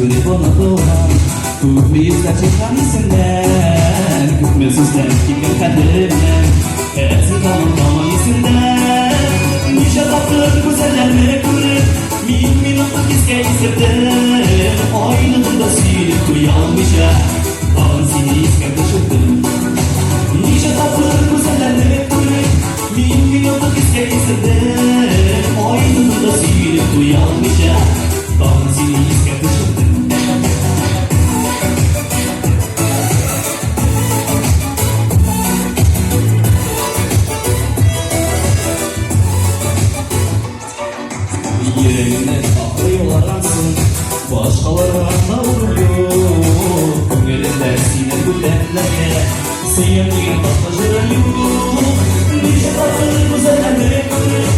görüp ona doğan bu yüzler çıkan isimden Gitmesizler kimin kaderinden Ezgi tamam isimden Nice tatlı güzellerle kırıp minutluk iskeysetten Aynında silip uyanmışa Ben seni isker taşıdım Nice tatlı güzellerle kırıp minutluk iskeysetten Aynında silip uyanmışa Ben seni isker taşıdım Yüreğine aklıyor aransın Başkalarına vuruyor Gönlünde sine bu dertlere Sıyırıyor tatlıcırıyor Nice tatlı güzellerle kırıp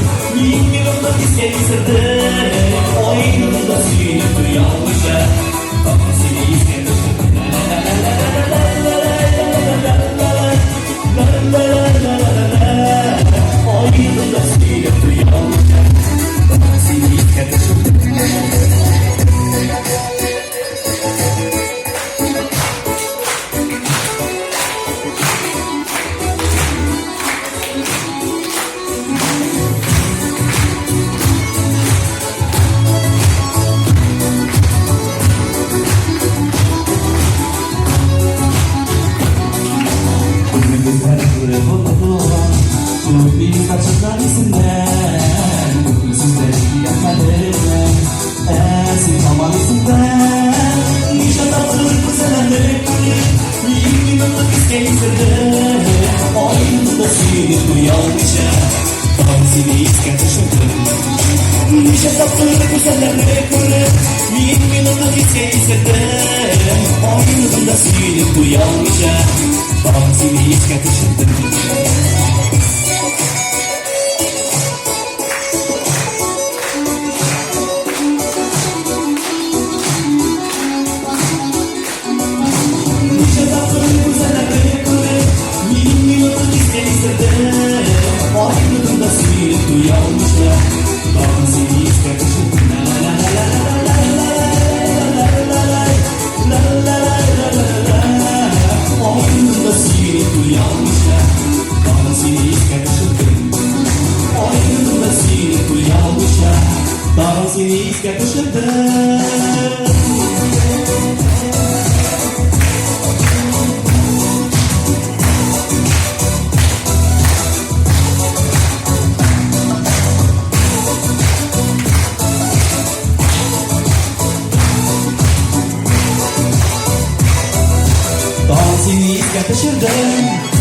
minutluk iskeysetten Aynında silip uyanmışa Ben seni isker taşıdım Aynında silip uyanmışa Ben seni isker taşıdım Bu bir kaçırlar isimden Gülsüzler yakmalarından Ezgi tamam isimden Nice tatlı güzellerle kırıp minutluk iskeysetten Aynında silip uyanmışa Ben seni isker taşıdım Nice tatlı güzellerle kırıp minutluk iskeysetten Aynında silip uyanmışa Ben seni isker taşıdım Aynında silip uyanmışlar Ben seni isker taşıdım Aynında silip uyanmışlar Ben seni isker taşıdım Aynında silip uyanmışlar Ben seni isker taşıdım Seni isker taşıdım